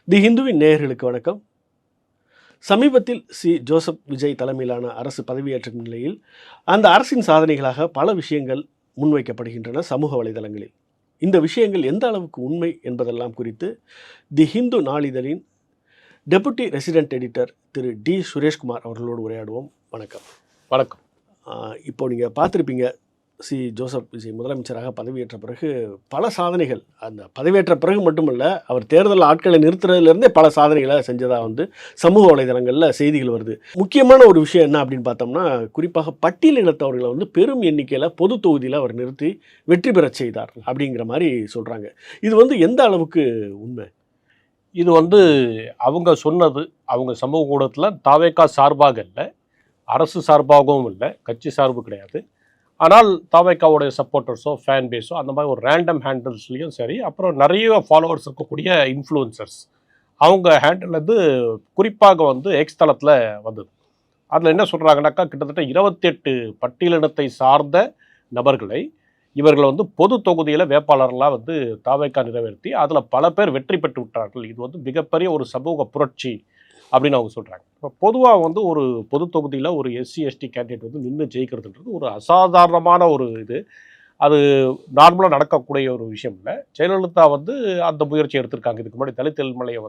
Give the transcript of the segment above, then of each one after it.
தி ஹிந்துவின் நேயர்களுக்கு வணக்கம். சமீபத்தில் ஜோசப் விஜய் தலைமையிலான அரசு பதவியேற்ற நிலையில் அந்த அரசின் சாதனைகளாக பல விஷயங்கள் முன்வைக்கப்படுகின்றன சமூக வலைதளங்களில். இந்த விஷயங்கள் எந்த அளவுக்கு உண்மை என்பதெல்லாம் குறித்து தி ஹிந்து நாளிதழின் டெபுட்டி ரெசிடென்ட் எடிட்டர் திரு டி சுரேஷ்குமார் அவர்களோடு உரையாடுவோம். வணக்கம். வணக்கம். இப்போ நீங்கள் பார்த்துருப்பீங்க, ஜோசப் விஜய் முதலமைச்சராக பதவியேற்ற பிறகு பல சாதனைகள், அந்த பதவியேற்ற பிறகு மட்டுமல்ல, அவர் தேர்தல் ஆட்களை நிறுத்துறதுலேருந்தே பல சாதனைகளை செஞ்சதாக சமூக வலைதளங்களில் செய்திகள் வருது. முக்கியமான ஒரு விஷயம் என்ன அப்படின்னு பார்த்தோம்னா, குறிப்பாக பட்டியலினத்தவர்களை பெரும் எண்ணிக்கையில் பொது தொகுதியில் அவர் நிறுத்தி வெற்றி பெற செய்தார் அப்படிங்கிற மாதிரி சொல்கிறாங்க. இது எந்த அளவுக்கு உண்மை? இது அவங்க சொன்னது, அவங்க சமூக ஊடகத்தில் தாவேகா சார்பாக இல்லை, அரசு சார்பாகவும் இல்லை, கட்சி சார்பு கிடையாது. ஆனால் தாவேகாவுடைய சப்போர்ட்டர்ஸோ ஃபேன் பேஸோ அந்த மாதிரி ஒரு ரேண்டம் ஹேண்டில்ஸ்லையும் சரி, அப்புறம் நிறைய ஃபாலோவர்ஸ் இருக்கக்கூடிய இன்ஃப்ளூயன்சர்ஸ் அவங்க ஹேண்டில் குறிப்பாக எக்ஸ் தளத்தில் வந்தது. அதில் என்ன சொல்கிறாங்கனாக்கா, கிட்டத்தட்ட 28 பட்டியலினத்தை சார்ந்த நபர்களை இவர்கள் பொது தொகுதியில் வேட்பாளர்களாக தாவேகா நிறைவேற்றி அதில் பல பேர் வெற்றி பெற்று விட்டார்கள். இது மிகப்பெரிய ஒரு சமூக புரட்சி அப்படின்னு அவங்க சொல்கிறாங்க. இப்போ பொதுவாக ஒரு பொது தொகுதியில் ஒரு எஸ்சி எஸ்டி கேண்டிடேட் நின்று ஜெயிக்கிறதுன்றது ஒரு அசாதாரணமான ஒரு இது. அது நார்மலாக நடக்கக்கூடிய ஒரு விஷயம் இல்லை. ஜெயலலிதா அந்த முயற்சி எடுத்திருக்காங்க. இதுக்கு முன்னாடி தலித் எல்மலையை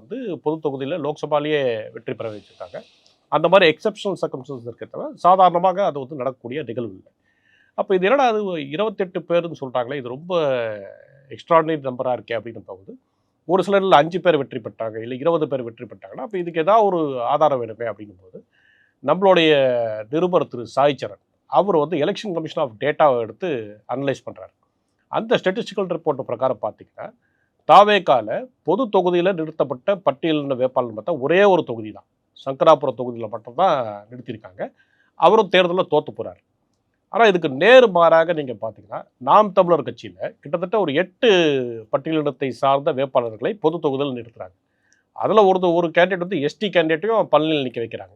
பொது தொகுதியில் லோக்சபாலேயே வெற்றி பெற வச்சுருக்காங்க. அந்த மாதிரி எக்ஸப்ஷனல் சர்க்கம்ஸ்டன்ஸ் இருக்க தவிர சாதாரணமாக அது நடக்கக்கூடிய நிகழ்வு இல்லை. அப்போ இது என்னடா அது 28 பேருன்னு சொல்கிறாங்களே, இது ரொம்ப எக்ஸ்ட்ராடினரி நம்பராக இருக்கே அப்படின்னு போகுது. ஒரு சிலரில் 5 பேர் வெற்றி பெற்றாங்க, இல்லை 20 பேர் வெற்றி பெற்றாங்கன்னா அப்போ இதுக்கு ஏதாவது ஒரு ஆதாரம் வேணுமே அப்படிங்கும்போது நம்மளுடைய நிருபர் திரு சாய்சரன் அவர் எலெக்ஷன் கமிஷன் ஆஃப் டேட்டாவை எடுத்து அனலைஸ் பண்ணுறாரு. அந்த ஸ்டெட்டிஸ்டிக்கல் ரிப்போர்ட் பிரகாரம் பார்த்தீங்கன்னா, தாவேகால பொது தொகுதியில் நிறுத்தப்பட்ட பட்டியலின வேட்பாளர் பார்த்தா ஒரே ஒரு தொகுதி தான், சங்கராபுரம் தொகுதியில் மட்டும்தான் நிறுத்தியிருக்காங்க. அவரும் தேர்தலில் தோற்று போகிறார். ஆனால் இதுக்கு நேர் மாறாக நீங்கள் பார்த்தீங்கன்னா, நாம் தமிழர் கட்சியில் கிட்டத்தட்ட ஒரு 8 பட்டியலினத்தை சார்ந்த வேட்பாளர்களை பொது தொகுதியில் நிறுத்துறாங்க. அதில் ஒரு கேண்டிடேட் எஸ்டி கேண்டிடேட்டையும் பழனியில் நிற்க வைக்கிறாங்க.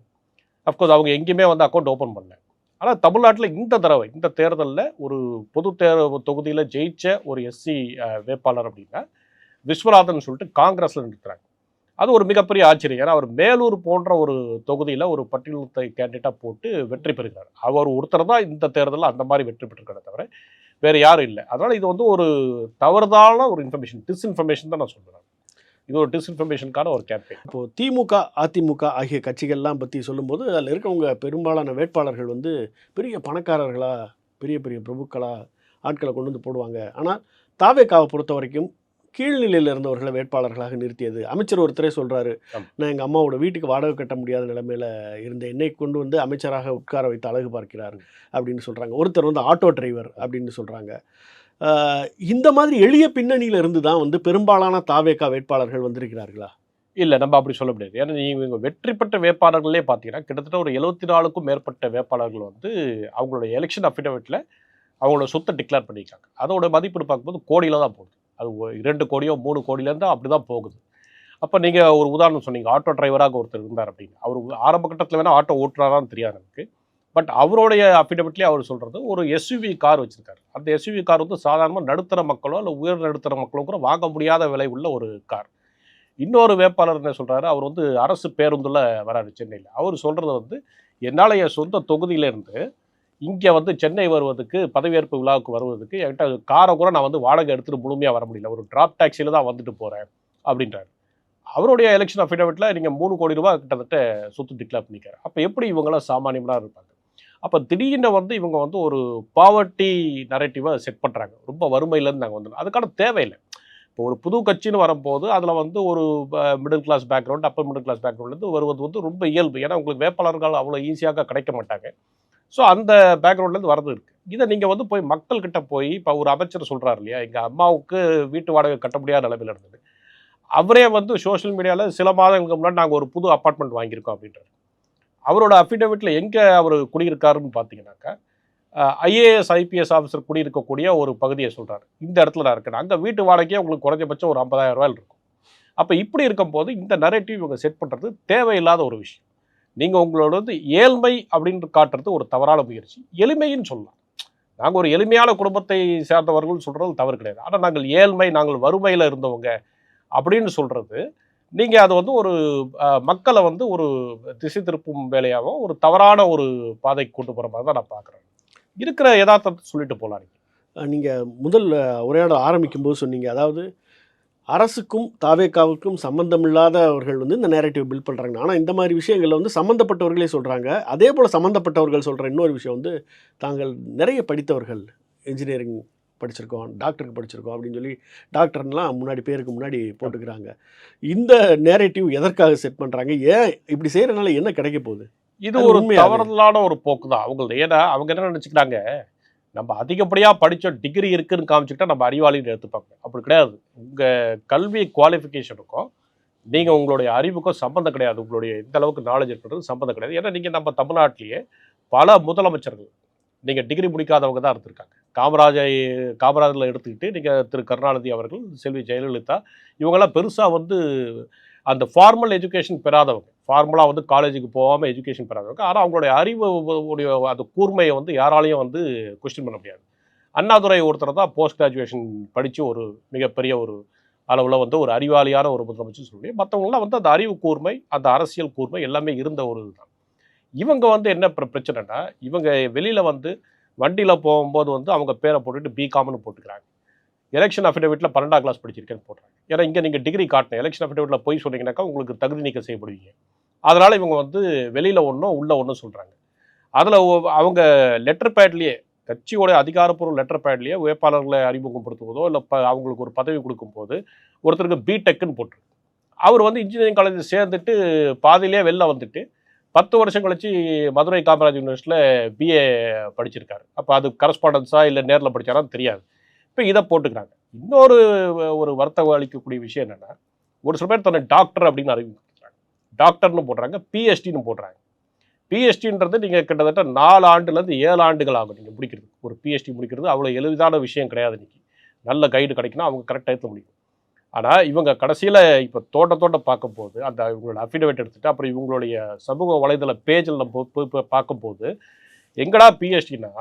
அஃப்கோர்ஸ் அவங்க எங்கேயுமே அக்கௌண்ட் ஓப்பன் பண்ணல. ஆனால் தமிழ்நாட்டில் இந்த தடவை இந்த தேர்தலில் ஒரு பொது தொகுதியில் ஜெயிச்ச ஒரு எஸ்சி வேட்பாளர் அப்படின்னா விஸ்வநாதன் சொல்லிட்டு காங்கிரஸில் நிறுத்துறாங்க. அது ஒரு மிகப்பெரிய ஆச்சரியம். ஏன்னா அவர் மேலூர் போன்ற ஒரு தொகுதியில் ஒரு பட்டியலினத்தை கேண்டிடேட்டாக போட்டு வெற்றி பெறுகிறார். அவர் ஒருத்தர் தான் இந்த தேர்தலில் அந்த மாதிரி வெற்றி பெற்றிருக்கிறத தவிர வேறு யாரும் இல்லை. அதனால் இது ஒரு தவறுதான ஒரு இன்ஃபர்மேஷன், டிஸ்இன்ஃபர்மேஷன் தான் நான் சொல்கிறேன். இது ஒரு டிஸ்இன்ஃபர்மேஷனுக்கான ஒரு கேம்பெயின். இப்போது திமுக, அதிமுக ஆகிய கட்சிகள்லாம் பற்றி சொல்லும்போது அதில் இருக்கவங்க பெரும்பாலான வேட்பாளர்கள் பெரிய பணக்காரர்களாக, பெரிய பெரிய பிரபுக்களாக ஆட்களை கொண்டு போடுவாங்க. ஆனால் தாவேகாவை பொறுத்த வரைக்கும் கீழ்நிலையில் இருந்தவர்களை வேட்பாளர்களாக நிறுத்தியது. அமைச்சர் ஒருத்தரே சொல்கிறாரு, நான் எங்கள் அம்மாவோட வீட்டுக்கு வாடகை கட்ட முடியாத நிலைமையில் இருந்த என்னை கொண்டு அமைச்சராக உட்கார வைத்து அழகு பார்க்கிறார் அப்படின்னு சொல்கிறாங்க. ஒருத்தர் ஆட்டோ டிரைவர் அப்படின்னு சொல்கிறாங்க. இந்த மாதிரி எளிய பின்னணியில் இருந்து தான் பெரும்பாலான தாவேகா வேட்பாளர்கள் வந்திருக்கிறார்களா? இல்லை, நம்ம அப்படி சொல்ல முடியாது. ஏன்னா நீங்கள் வெற்றி பெற்ற வேட்பாளர்களே பார்த்தீங்கன்னா கிட்டத்தட்ட ஒரு 74க்கும் மேற்பட்ட வேட்பாளர்கள் அவங்களுடைய எலெக்ஷன் அஃபிடவிட்டில் அவங்களோட சொத்தை டிக்ளேர் பண்ணியிருக்காங்க. அதோட மதிப்பீடு பார்க்கும்போது கோடியில் தான் போகுது. அது 2 கோடியோ 3 கோடியிலேருந்து அப்படி தான் போகுது. அப்போ நீங்கள் ஒரு உதாரணம் சொன்னீங்க, ஆட்டோ டிரைவராக ஒருத்தர் இருந்தார் அப்படின்னு. அவர் ஆரம்ப கட்டத்தில் வேணால் ஆட்டோ ஓட்டுறாரான்னு தெரியாது எனக்கு. பட் அவருடைய அஃபிடவிட்லேயே அவர் சொல்கிறது ஒரு எஸ்யூவி கார் வச்சுருக்காரு. அந்த எஸ்யூவி கார் சாதாரணமாக நடுத்தர மக்களோ இல்லை உயர் நடுத்தர மக்களோ கூட வாங்க முடியாத விலை உள்ள ஒரு கார். இன்னொரு வேட்பாளர் என்ன சொல்கிறாரு, அவர் அரசு பேருந்தில் வராரு சென்னையில். அவர் சொல்கிறது என்னால் என் சொந்த தொகுதியிலேருந்து இங்கே சென்னை வருவதுக்கு, பதவியேற்பு விழாவுக்கு வருவதுக்கு என்கிட்ட காரை கூட நான் வாடகை எடுத்துகிட்டு முழுமையாக வர முடியல, ஒரு டிராப் டாக்ஸியில் தான் வந்துட்டு போகிறேன் அப்படின்றாரு. அவருடைய எலெக்ஷன் அஃபிடவிட்டில் நீங்கள் 3 கோடி ரூபா கிட்டத்தட்ட சொத்து டிக்ளேர் பண்ணிக்காரு. அப்போ எப்படி இவங்களாம் சாமானியமாக இருப்பாங்க? அப்போ திடீர்னு இவங்க ஒரு பாவர்ட்டி நரேட்டிவை செட் பண்ணுறாங்க. ரொம்ப வறுமையிலேருந்து நாங்கள் அதுக்கான தேவையில்லை. இப்போ ஒரு புது கட்சின்னு வரும்போது அதில் ஒரு middle class background, upper middle class பேக்ரவுண்ட்லேருந்து வருவது ரொம்ப இயல்பு. ஏன்னா உங்களுக்கு வேட்பாளர்கள் அவ்வளோ ஈஸியாக கிடைக்க மாட்டாங்க. ஸோ அந்த பேக்ரவுண்ட்லேருந்து வரது இருக்குது. இதை நீங்கள் போய் மக்கள்கிட்ட போய் இப்போ ஒரு அமைச்சர் சொல்கிறார் இல்லையா, எங்கள் அம்மாவுக்கு வீட்டு வாடகை கட்ட முடியாத நிலைமையில் இருந்தது. அவரே சோஷியல் மீடியாவில் சில மாதங்களுக்கு முன்னாடி நாங்கள் ஒரு புது அப்பார்ட்மெண்ட் வாங்கியிருக்கோம் அப்படின்றார். அவரோட அஃபிடவிட்டில் எங்கே அவர் குடியிருக்காருன்னு பார்த்தீங்கன்னாக்கா, ஐஏஎஸ் ஐபிஎஸ் ஆஃபீஸர் குடியிருக்கக்கூடிய ஒரு பகுதியை சொல்கிறார். இந்த இடத்துல நான் இருக்கேன், அங்கே வீட்டு வாடகையே உங்களுக்கு குறைஞ்சபட்சம் ஒரு 50,000 ரூபாயில் இருக்கும். அப்போ இப்படி இருக்கும்போது இந்த நரேட்டிவ் இவங்க செட் பண்ணுறது தேவையில்லாத ஒரு விஷயம். நீங்கள் உங்களோட ஏழ்மை அப்படின்னு காட்டுறது ஒரு தவறான முயற்சி. எளிமைன்னு சொல்லலாம். நாங்கள் ஒரு எளிமையான குடும்பத்தை சேர்ந்தவர்கள் சொல்கிறது தவறு கிடையாது. ஆனால் நாங்கள் ஏழ்மை, நாங்கள் வறுமையில் இருந்தவங்க அப்படின்னு சொல்கிறது நீங்கள் அதை வந்து ஒரு மக்களை வந்து ஒரு திசை திருப்பும் வேலையாகவும் ஒரு தவறான ஒரு பாதைக்கு கொண்டு போகிற மாதிரி தான் நான் பார்க்குறேன். இருக்கிற யதார்த்தத்தை சொல்லிட்டு போகலாம். நீங்கள் முதல் உரையாடல் ஆரம்பிக்கும் போது சொன்னீங்க, அதாவது அரசுக்கும் தாவேக்காவுக்கும் சம்மந்தமில்லாதவர்கள் வந்து இந்த நேரேட்டிவ் பில்ட் பண்ணுறாங்க. ஆனால் இந்த மாதிரி விஷயங்களில் வந்து சம்மந்தப்பட்டவர்களே சொல்கிறாங்க. அதே போல் சம்மந்தப்பட்டவர்கள் சொல்கிற இன்னொரு விஷயம் வந்து, தாங்கள் நிறைய படித்தவர்கள், இன்ஜினியரிங் படிச்சிருக்கோம், டாக்டருக்கு படிச்சிருக்கோம் அப்படின்னு சொல்லி டாக்டர்லாம் முன்னாடி பேருக்கு முன்னாடி போட்டுக்கிறாங்க. இந்த நேரேட்டிவ் எதற்காக செட் பண்ணுறாங்க? ஏன் இப்படி செய்கிறனால என்ன கிடைக்க போகுது? இது ஒரு தவறுதலான ஒரு போக்கு தான் அவங்களது. ஏன்னா அவங்க என்ன நினச்சிக்கிறாங்க, நம்ம அதிகப்படியாக படித்த டிகிரி இருக்குன்னு காமிச்சிக்கிட்டா நம்ம அறிவாளின்னு எடுத்துப்பாங்க. அப்படி கிடையாது. உங்கள் கல்வி குவாலிஃபிகேஷனுக்கும் நீங்கள் உங்களுடைய அறிவுக்கும் சம்மந்தம் கிடையாது. உங்களுடைய எந்த அளவுக்கு நாலேஜ் இருக்கிறது சம்மந்தம் கிடையாது. ஏன்னா நீங்கள் நம்ம தமிழ்நாட்டிலேயே பல முதலமைச்சர்கள் நீங்கள் டிகிரி முடிக்காதவங்க தான் இருந்திருக்காங்க. காமராஜரில் எடுத்துக்கிட்டு நீங்கள் திரு கருணாநிதி அவர்கள், செல்வி ஜெயலலிதா, இவங்கெல்லாம் பெருசாக வந்து அந்த ஃபார்மல் எஜுகேஷன் பெறாதவங்க. ஃபார்மலாக வந்து காலேஜுக்கு போகாமல் எஜுகேஷன் பெறாதவங்க. ஆனால் அவங்களுடைய அறிவு உடைய அந்த கூர்மையை வந்து யாராலையும் வந்து கொஸ்டின் பண்ண முடியாது. அண்ணாதுரை ஒருத்தர் தான் போஸ்ட் கிராஜுவேஷன் படித்து ஒரு மிகப்பெரிய ஒரு அளவில் வந்து ஒரு அறிவாளியான ஒரு முதலமைச்சர் சொல்லி, மற்றவங்களாம் வந்து அந்த அறிவு கூர்மை, அந்த அரசியல் கூர்மை எல்லாமே இருந்த ஒரு இதுதான். இவங்க வந்து என்ன பிரச்சனைனா, இவங்க வெளியில் வந்து வண்டியில் போகும்போது வந்து அவங்க பேரை போட்டுட்டு பிகாம்னு போட்டுக்கிறாங்க. எலெக்ஷன் அஃபிடவிட்டில் 12ஆம் கிளாஸ் படிச்சிருக்கேன்னு போடுறாங்க. ஏன்னா இங்கே நீங்கள் டிகிரி காட்டணும். எலெக்ஷன் அஃபிடவிட்டில் போய் சொன்னீங்கன்னாக்கா உங்களுக்கு தகுதி நீக்கம் செய்யப்படுவீங்க. அதனால் இவங்க வந்து வெளியில் ஒன்றும் உள்ள ஒன்றும் சொல்கிறாங்க. அதில் அவங்க லெட்டர் பேட்லேயே, கட்சியோட அதிகாரப்பூர்வ லெட்டர் பேட்லேயே வேட்பாளர்களை அறிமுகப்படுத்துவதோ இல்லை அவங்களுக்கு ஒரு பதவி கொடுக்கும்போது ஒருத்தருக்கு பிடெக்குன்னு போட்டுருக்கு. அவர் வந்து இன்ஜினியரிங் காலேஜில் சேர்ந்துட்டு பாதியிலே வெளில வந்துட்டு 10 வருஷம் கழிச்சு மதுரை காமராஜ் யூனிவர்சிட்டியில் பிஏ படிச்சிருக்காரு. அப்போ அது கரஸ்பாண்டன்ஸா இல்லை நேரில் படித்தாரான்னு தெரியாது. இப்போ இதை போட்டுக்கிறாங்க. இன்னொரு ஒரு வருத்தம் அளிக்கக்கூடிய விஷயம் என்னென்னா, ஒரு சில பேர் தன்னை டாக்டர் அப்படின்னு அறிவிக்கிறாங்க. டாக்டர்னு போடுறாங்க, பிஹெச்டின்னு போடுறாங்க. பிஹெச்டின்றது நீங்கள் கிட்டத்தட்ட 4 ஆண்டுலேருந்து 7 ஆண்டுகள் ஆகும் நீங்கள் முடிக்கிறது. ஒரு பிஹெச்டி முடிக்கிறது அவ்வளோ எளிதான விஷயம் கிடையாது. இன்றைக்கி நல்ல கைடு கிடைக்கணும், அவங்க கரெக்டாக எடுத்து முடியும். ஆனால் இவங்க கடைசியில் இப்போ தோட்ட பார்க்கும்போது அந்த இவங்களோட அஃபிடவிட் எடுத்துகிட்டு அப்புறம் இவங்களுடைய சமூக வலைதள பேஜில் நம்ம போய் பார்க்கும்போது, எங்கடா பிஹெச்டினா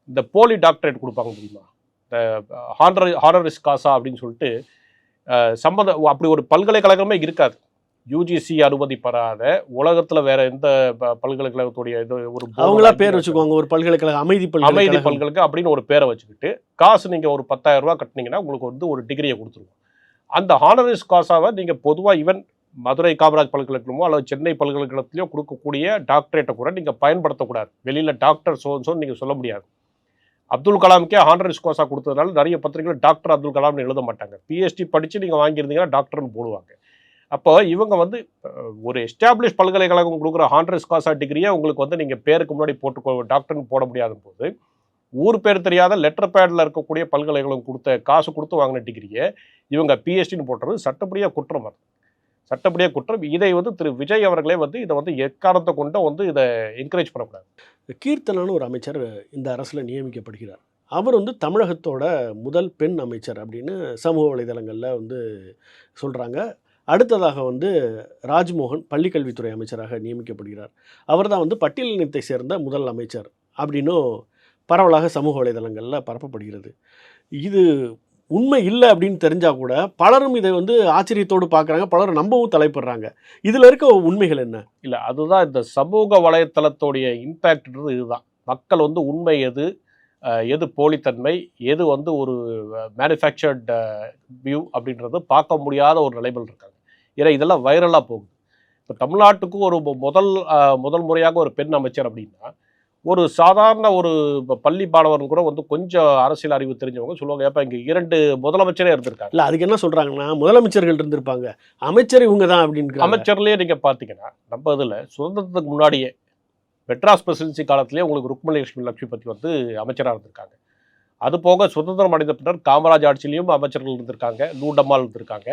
இந்த போலி டாக்டரேட் கொடுப்பாங்க தெரியுமா, இந்த ஹானரிஸ் காசா அப்படின்னு சொல்லிட்டு அப்படி ஒரு பல்கலைக்கழகமே இருக்காது. யூஜிசி அனுமதி பெறாத உலகத்தில் வேற எந்த பல்கலைக்கழகத்துடைய இது ஒரு அவங்களா பேர் வச்சுக்குவாங்க, ஒரு பல்கலைக்கழகம் அமைதி பல்கலைக்கழகம் அப்படின்னு ஒரு பேரை வச்சுக்கிட்டு காசு நீங்கள் ஒரு 10,000 ரூபா கட்டினீங்கன்னா உங்களுக்கு வந்து ஒரு டிகிரியை கொடுத்துருவோம். அந்த ஹானரிஸ் காசாவை நீங்கள் பொதுவாக ஈவன் மதுரை காமராஜ் பல்கலைக்கழகமோ அல்லது சென்னை பல்கலைக்கழகத்திலையோ கொடுக்கக்கூடிய டாக்டரேட்டை கூட நீங்கள் பயன்படுத்தக்கூடாது. வெளியில் டாக்டர் சோன்னு நீங்கள் சொல்ல முடியாது. அப்துல் கலாமுக்கே ஹானரிஸ் காசா கொடுத்ததுனால நிறைய பத்திரிகைகள் டாக்டர் அப்துல் கலாம்னு எழுத மாட்டாங்க. பிஹெச்டி படித்து நீங்கள் வாங்கியிருந்தீங்கன்னா டாக்டர்னு போடுவாங்க. அப்போ இவங்க வந்து ஒரு எஸ்டாப்ளிஷ் பல்கலைக்கழகம் கொடுக்குற ஹானரிஸ் காசா டிகிரியை உங்களுக்கு வந்து நீங்கள் பேருக்கு முன்னாடி போட்டு டாக்டர்னு போட முடியாத போது, ஊர் பேர் தெரியாத லெட்டர் பேடில் இருக்கக்கூடிய பல்கலைக்கழகம் கொடுத்த காசு கொடுத்து வாங்கின டிகிரியை இவங்க பிஹெச்டின்னு போட்டுறது சட்டப்படியாக குற்றம். அது சட்டப்படியாக குற்றம். இதை வந்து திரு விஜய் அவர்களே வந்து இதை வந்து எக்காரணத்தை கொண்டு வந்து இதை என்கரேஜ் பண்ணக்கூடாது. கீர்த்தனான்னு ஒரு அமைச்சர் இந்த அரசில் நியமிக்கப்படுகிறார். அவர் வந்து தமிழகத்தோட முதல் பெண் அமைச்சர் அப்படின்னு சமூக வலைதளங்களில் வந்து சொல்கிறாங்க. அடுத்ததாக வந்து ராஜ்மோகன் பள்ளிக்கல்வித்துறை அமைச்சராக நியமிக்கப்படுகிறார். அவர் தான் வந்து பட்டியலினத்தை சேர்ந்த முதல் அமைச்சர் அப்படின்னும் பரவலாக சமூக வலைதளங்களில் பரப்பப்படுகிறது. இது உண்மை இல்லை அப்படின்னு தெரிஞ்சால் கூட பலரும் இதை வந்து ஆச்சரியத்தோடு பார்க்குறாங்க, பலரும் நம்பவும் தலைப்படுறாங்க. இதில் இருக்க உண்மைகள் என்ன? இல்லை, அதுதான் இந்த சமூக வலைத்தளத்தோடைய இம்பேக்ட்ன்றது. இதுதான் மக்கள் வந்து உண்மை எது, எது போலித்தன்மை, எது வந்து ஒரு மேனுஃபேக்சர்ட் வியூ அப்படின்றது பார்க்க முடியாத ஒரு நிலைமையில் இருக்காங்க. ஏன்னா இதெல்லாம் வைரலாக போகுது. இப்போ தமிழ்நாட்டுக்கு ஒரு முதல் முறையாக ஒரு பெண் அமைச்சர் அப்படின்னா, ஒரு சாதாரண ஒரு பள்ளி மாணவர்கள் கூட வந்து கொஞ்சம் அரசியல் அறிவு தெரிஞ்சவங்க சொல்லுவாங்க, ஏப்பா இங்கே 2 முதலமைச்சரே இருந்திருக்காங்க. இல்லை, அதுக்கு என்ன சொல்கிறாங்கன்னா, முதலமைச்சர்கள் இருந்திருப்பாங்க, அமைச்சர் இவங்க தான் அப்படின்னு. அமைச்சர்லேயே நீங்கள் பார்த்தீங்கன்னா நம்ம இதில் சுதந்திரத்துக்கு முன்னாடியே மெட்ராஸ் பிரசிடென்சி காலத்திலேயே உங்களுக்கு ருக்மணி லட்சுமிபதி வந்து அமைச்சராக இருந்திருக்காங்க. அது போக சுதந்திரம் அடைந்த பின்னர் காமராஜ் ஆட்சியிலையும் அமைச்சர்கள் இருந்திருக்காங்க, லூண்டம்மாள் இருந்திருக்காங்க.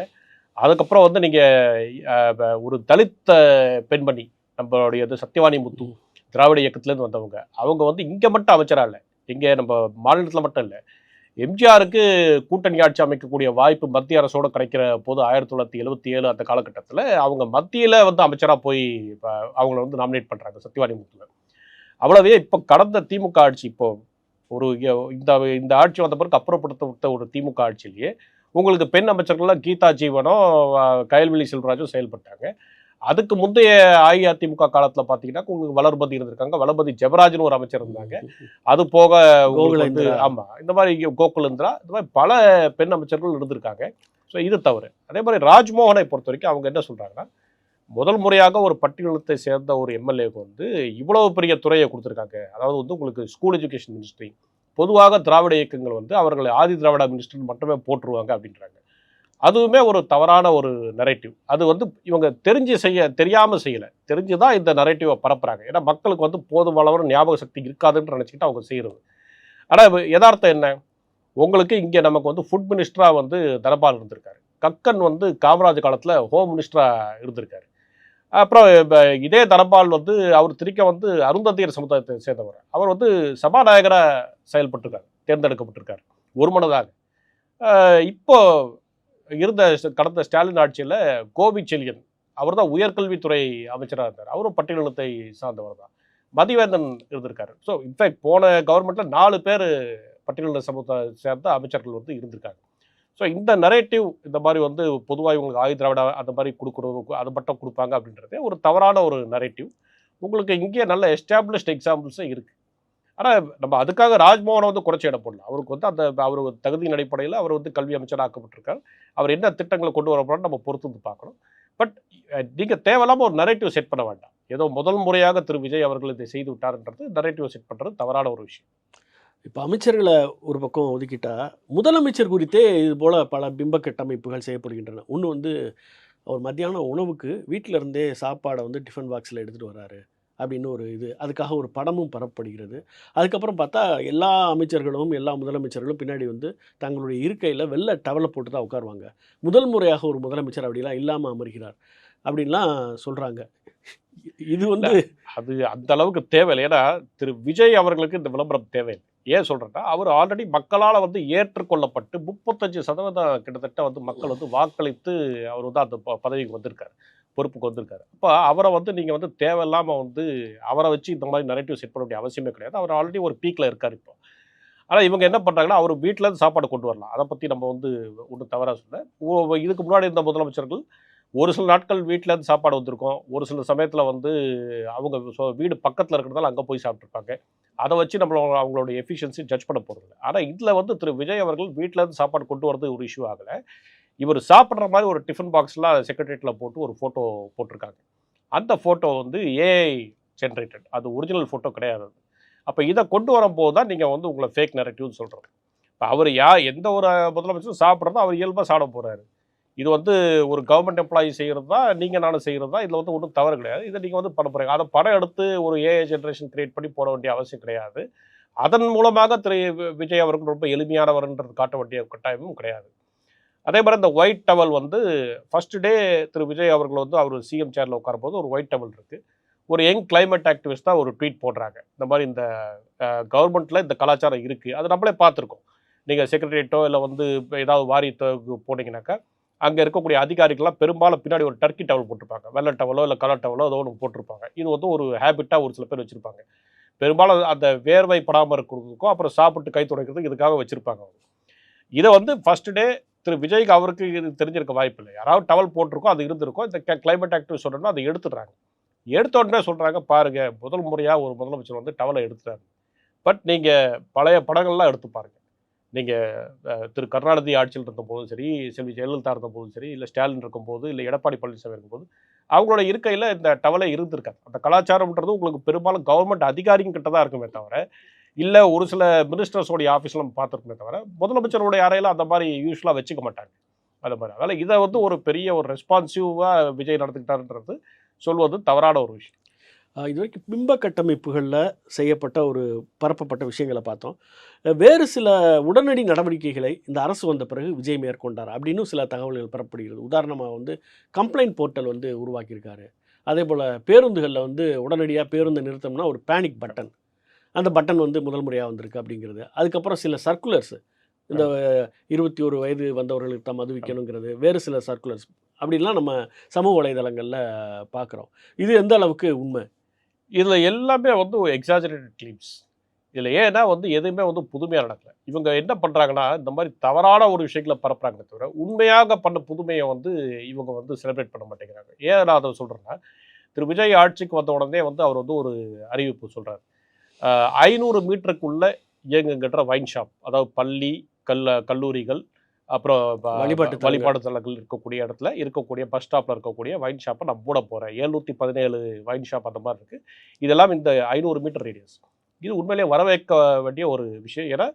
அதுக்கப்புறம் வந்து நீங்கள் ஒரு தலித் பெண்மணி நம்மளுடைய சத்யவாணி முத்து திராவிட இயக்கத்துலேருந்து வந்தவங்க, அவங்க வந்து இங்கே மட்டும் அமைச்சராக இல்லை, இங்கே நம்ம மாநிலத்தில் மட்டும் இல்லை, எம்ஜிஆருக்கு கூட்டணி ஆட்சி அமைக்கக்கூடிய வாய்ப்பு மத்திய அரசோடு கிடைக்கிற போது 1977 அந்த காலகட்டத்தில் அவங்க மத்தியில் வந்து அமைச்சராக போய் அவங்கள வந்து நாமினேட் பண்ணுறாங்க சத்யவாணி முத்துவை. அவ்வளவே இப்போ கடந்த திமுக ஆட்சி, இப்போ ஒரு இந்த ஆட்சி வந்த பிறகு அப்புறப்படுத்த ஒரு திமுக ஆட்சியிலேயே உங்களுக்கு பெண் அமைச்சர்கள்லாம் கீதா ஜீவனும் கயல்விழி செல்வராஜும் செயல்பட்டாங்க. அதுக்கு முந்தைய அஇஅதிமுக காலத்துல பாத்தீங்கன்னா உங்களுக்கு வளர்மதி இருந்திருக்காங்க, வளர்மதி ஜெபராஜ்னு ஒரு அமைச்சர் இருந்தாங்க. அது போக உங்களுக்கு வந்து கோகுலேந்திரா. ஆமா இந்த மாதிரி கோகுலேந்திரா இந்த மாதிரி பல பெண் அமைச்சர்கள் இருந்திருக்காங்க. ஸோ இது தவறு. அதே மாதிரி ராஜ்மோகனை பொறுத்த வரைக்கும் அவங்க என்ன சொல்றாங்கன்னா, முதல் முறையாக ஒரு பட்டியலத்தை சேர்ந்த ஒரு எம்எல்ஏக்கு வந்து இவ்வளவு பெரிய துறையை கொடுத்துருக்காங்க. அதாவது வந்து உங்களுக்கு ஸ்கூல் எஜுகேஷன் மினிஸ்ட்ரி. பொதுவாக திராவிட இயக்கங்கள் வந்து அவர்களை ஆதி திராவிட மினிஸ்டர் மட்டுமே போட்டுருவாங்க அப்படின்றாங்க. அதுவுமே ஒரு தவறான ஒரு நரேட்டிவ். அது வந்து இவங்க தெரியாம செய்யல. தெரிஞ்சு தான் இந்த நரேட்டிவை பரப்புறாங்க. ஏன்னா மக்களுக்கு வந்து போதுமான ஞாபக சக்தி இருக்காதுன்னு நினைச்சுக்கிட்டு அவங்க செய்யறது. ஆனா யதார்த்தம் என்ன? உங்களுக்கு இங்க நமக்கு வந்து ஃபுட் மினிஸ்டரா வந்து தனபால் இருந்திருக்காரு. கக்கன் வந்து காமராஜ் காலத்துல ஹோம் மினிஸ்டரா இருந்திருக்காரு. அப்புறம் இதே தனபால் வந்து அவர் திரிக்க வந்து அருந்ததியர் சமுதாயத்தை சேர்ந்தவர். அவர் வந்து சபாநாயகரா செயல்பட்டிருக்காரு. தேர்ந்தெடுக்கப்பட்டிருக்காரு ஒருமனதாக. இப்போ இருந்த கடந்த ஸ்டாலின் ஆட்சியில் கோபிச்செழியன் அவர் தான் உயர்கல்வித்துறை அமைச்சராக இருந்தார். அவரும் பட்டியலினத்தை சார்ந்தவர் தான். மதிவேந்தன் இருந்திருக்காரு. ஸோ இன்ஃபேக்ட் போன கவர்மெண்ட்ல 4 பேர் பட்டியலின சமூகத்தை சேர்ந்த அமைச்சர்கள் வந்து இருந்திருக்காங்க. ஸோ இந்த நரேட்டிவ் இந்த மாதிரி வந்து பொதுவாக இவங்களுக்கு ஆதி திராவிட அந்த மாதிரி கொடுக்குறது அது மட்டும் கொடுப்பாங்க அப்படின்றதே ஒரு தவறான ஒரு நரேட்டிவ். உங்களுக்கு இங்கே நல்ல எஸ்டாப்ளிஷ்ட் எக்ஸாம்பிள்ஸும் இருக்குது. ஆனால் நம்ம அதுக்காக ராஜ்மோகனை வந்து குறைச்சி இட போடலாம். அவருக்கு வந்து அந்த அவர் தகுதியின் அடிப்படையில் அவர் வந்து கல்வி அமைச்சராக ஆக்கப்பட்டிருக்கார். அவர் என்ன திட்டங்களை கொண்டு வர போறான்னு நம்ம பொறுத்து வந்து பார்க்கணும். பட் நீங்கள் தேவையில்லாமல் ஒரு நரேட்டிவ் செட் பண்ண வேண்டாம். ஏதோ முதல் முறையாக திரு விஜய் அவர்கள் இதை செய்து விட்டார்ன்றது நரேட்டிவ் செட் பண்ணுறது தவறான ஒரு விஷயம். இப்போ அமைச்சர்களை ஒரு பக்கம் ஒதுக்கிட்டா முதலமைச்சர் குறித்தே இது போல் பல பிம்ப கட்டமைப்புகள் செய்யப்படுகின்றன. ஒன்று வந்து அவர் மத்தியான உணவுக்கு வீட்டில் இருந்தே சாப்பாடை வந்து டிஃபன் பாக்ஸில் எடுத்துகிட்டு வராரு அப்படின்னு ஒரு இது, அதுக்காக ஒரு படமும் பரப்பப்படுகிறது. அதுக்கப்புறம் பார்த்தா எல்லா அமைச்சர்களும் எல்லா முதலமைச்சர்களும் பின்னாடி வந்து தங்களுடைய இருக்கையில் வெள்ளை டவலை போட்டு தான் உட்காருவாங்க. முதல் முறையாக ஒரு முதலமைச்சர் அப்படிலாம் இல்லாமல் அமர்கிறார் அப்படின்லாம் சொல்கிறாங்க. இது வந்து அது அந்த அளவுக்கு தேவையில்லை. ஏன்னா திரு விஜய் அவர்களுக்கு இந்த விளம்பரம் தேவையில்லை. ஏன் சொல்றேன்னா அவர் ஆல்ரெடி மக்களால் வந்து ஏற்றுக்கொள்ளப்பட்டு 35% கிட்டத்தட்ட வந்து மக்கள் வந்து வாக்களித்து அவர் வந்து அந்த பதவிக்கு வந்திருக்காரு, பொறுப்புக்கு வந்திருக்காரு. அப்போ அவரை வந்து நீங்கள் வந்து தேவையில்லாமல் வந்து அவரை வச்சு இந்த மாதிரி நரேட்டிவ் செட் பண்ண வேண்டிய அவசியமே கிடையாது. அவர் ஆல்ரெடி ஒரு பீக்கில் இருக்கார் இப்போ. ஆனால் இவங்க என்ன பண்ணுறாங்கன்னா அவர் வீட்டிலேருந்து சாப்பாடு கொண்டு வரலாம். அதை பற்றி நம்ம வந்து ஒன்றும் தவறாக சொல்ல. இதுக்கு முன்னாடி இருந்த முதலமைச்சர்கள் ஒரு சில நாட்கள் வீட்டிலேருந்து சாப்பாடு வந்திருக்கும். ஒரு சில சமயத்தில் வந்து அவங்க வீடு பக்கத்தில் இருக்கிறதால அங்கே போய் சாப்பிட்ருப்பாங்க. அதை வச்சு அவங்களோட எஃபிஷியன்சி ஜட்ஜ் பண்ண போகிறது. ஆனால் இதில் வந்து திரு விஜய் அவர்கள் வீட்டிலேருந்து சாப்பாடு கொண்டு வரது ஒரு இஷ்யூ ஆகலை. இவர் சாப்பிட்ற மாதிரி ஒரு டிஃபன் பாக்ஸ்லாம் செக்ரட்டரியேட்டில் போட்டு ஒரு ஃபோட்டோ போட்டிருக்காங்க. அந்த ஃபோட்டோ வந்து ஏஐ ஜென்ரேட்டட், அது ஒரிஜினல் ஃபோட்டோ கிடையாது. அப்போ இதை கொண்டு வரும்போது தான் நீங்கள் வந்து உங்களை ஃபேக் நரேட்டிவ்னு சொல்கிறது. இப்போ அவர் எந்த ஒரு முதலமைச்சரும் சாப்பிட்றதோ அவர் இயல்பாக சாப்பிட போகிறாரு. இது வந்து ஒரு கவர்மெண்ட் எம்ப்ளாயி செய்கிறது தான், நீங்கள் நானும் செய்கிறது தான். இதில் வந்து ஒன்றும் தவறு கிடையாது. இதை நீங்கள் வந்து பண்ண போகிறீங்க. அதை படம் எடுத்து ஒரு ஏஐ ஜென்ரேஷன் கிரியேட் பண்ணி போட வேண்டிய அவசியம் கிடையாது. அதன் மூலமாக திரு விஜய் அவர்கள் ரொம்ப எளிமையானவர்ன்றது காட்ட வேண்டிய கட்டாயமும் கிடையாது. அதே மாதிரி இந்த ஒயிட் டவல் வந்து ஃபர்ஸ்ட் டே திரு விஜய் அவர்கள் வந்து அவர் சிஎம் சேரில் உட்காரும்போது ஒரு ஒயிட் டவல் இருக்குது. ஒரு யங் கிளைமேட் ஆக்டிவிஸ்ட் தான் ஒரு ட்வீட் போடுறாங்க. இந்த மாதிரி இந்த கவர்மெண்ட்டில் இந்த கலாச்சாரம் இருக்குது. அது நம்மளே பார்த்துருக்கோம். நீங்கள் செக்ரட்டரியேட்டோ இல்லை வந்து ஏதாவது வாரியத்துக்கு போனீங்கன்னாக்கா அங்கே இருக்கக்கூடிய அதிகாரிகள்லாம் பெரும்பாலும் பின்னாடி ஒரு டர்க்கி டவல் போட்டிருப்பாங்க. வெள்ளை டவலோ இல்லை கலர் டவலோ ஏதோ ஒன்று போட்டிருப்பாங்க. இது வந்து ஒரு ஹேபிட்டாக ஒரு சில பேர் வச்சுருப்பாங்க. பெரும்பாலும் அந்த வேர்வை படாமல் இருக்கிறதுக்கும் அப்புறம் சாப்பிட்டு கை துடைக்கிறதுக்கு இதுக்காக வச்சுருப்பாங்க. இதை வந்து ஃபர்ஸ்ட் டே திரு விஜய்க்கு அவருக்கு இது தெரிஞ்சிருக்க வாய்ப்பு இல்லை. யாராவது டவல் போட்டிருக்கோம், அது இருந்திருக்கும். இந்த கிளைமேட் ஆக்டிவிஸ்ட் சொல்கிறோன்னா அதை எடுத்துடுறாங்க. எடுத்த உடனே சொல்கிறாங்க, பாருங்கள் முதல் முறையாக ஒரு முதலமைச்சர் வந்து டவலை எடுத்துட்டாரு. பட் நீங்கள் பழைய படங்கள்லாம் எடுத்து பாருங்கள். நீங்கள் திரு கருணாநிதி ஆட்சியில் இருந்தபோதும் சரி, செல்வி ஜெயலலிதா இருந்தபோதும் சரி, இல்லை ஸ்டாலின் இருக்கும்போது, இல்லை எடப்பாடி பழனிசாமி இருக்கும்போது அவங்களோட இருக்கையில் இந்த டவலை இருந்திருக்காது. அந்த கலாச்சாரம்ன்றது உங்களுக்கு பெரும்பாலும் கவர்மெண்ட் அதிகாரிங்க கிட்ட தான் இருக்குமே தவிர, இல்லை ஒரு சில மினிஸ்டர்ஸோடைய ஆஃபீஸில் நம்ம பார்த்துருக்குமே தவிர, முதலமைச்சருடைய அறையில் அந்த மாதிரி யூஸ்வலாக வச்சுக்க மாட்டாங்க. அது மாதிரி அதனால் இதை வந்து ஒரு பெரிய ஒரு ரெஸ்பான்சிவாக விஜய் நடந்துக்கிட்டாருன்றது சொல்வது தவறான ஒரு விஷயம். இது வரைக்கும் பிம்ப கட்டமைப்புகளில் செய்யப்பட்ட ஒரு பரப்பப்பட்ட விஷயங்களை பார்த்தோம். வேறு சில உடனடி நடவடிக்கைகளை இந்த அரசு வந்த பிறகு விஜய் மேற்கொண்டார் அப்படின்னு சில தகவல்கள் பெறப்படுகிறது. உதாரணமாக வந்து கம்ப்ளைண்ட் போர்ட்டல் வந்து உருவாக்கியிருக்காரு. அதே போல் பேருந்துகளில் வந்து உடனடியாக பேருந்து நிறுத்தம்னா ஒரு பேனிக் பட்டன், அந்த பட்டன் வந்து முதல் முறையாக வந்திருக்கு அப்படிங்கிறது. அதுக்கப்புறம் சில சர்க்குலர்ஸ், இந்த 21 வயது வந்தவர்களுக்கு தான் மது விற்கணுங்கிறது, வேறு சில சர்க்குலர்ஸ் அப்படின்லாம் நம்ம சமூக வலைதளங்களில் பார்க்குறோம். இது எந்த அளவுக்கு உண்மை? இதில் எல்லாமே வந்து எக்ஸாஜரேட்டட் கிளீம்ஸ். இதில் ஏன்னா வந்து எதுவுமே வந்து புதுமையாக நடக்கல. இவங்க என்ன பண்ணுறாங்கன்னா, இந்த மாதிரி தவறான ஒரு விஷயங்களை பரப்புறாங்களே தவிர, உண்மையாக பண்ண புதுமையை வந்து இவங்க வந்து செலிப்ரேட் பண்ண மாட்டேங்கிறாங்க. ஏன் நான் அதை சொல்கிறேன்னா, திரு விஜய் ஆட்சிக்கு வந்த உடனே வந்து அவர் வந்து ஒரு அறிவிப்பு சொல்கிறார். 500 மீட்டருக்குள்ள இயங்குகின்ற வைன் ஷாப், அதாவது பள்ளி, கல்லூரிகள், அப்புறம் வழிபாடு தலங்கள் இருக்கக்கூடிய இடத்துல இருக்கக்கூடிய பஸ் ஸ்டாப்பில் இருக்கக்கூடிய வைன் ஷாப்பை நான் மூட போகிறேன். 717 வைன் ஷாப் அந்த மாதிரி இருக்குது. இதெல்லாம் இந்த 500 மீட்டர் ரேடியஸ். இது உண்மையிலேயே வரவேற்க வேண்டிய ஒரு விஷயம். ஏன்னா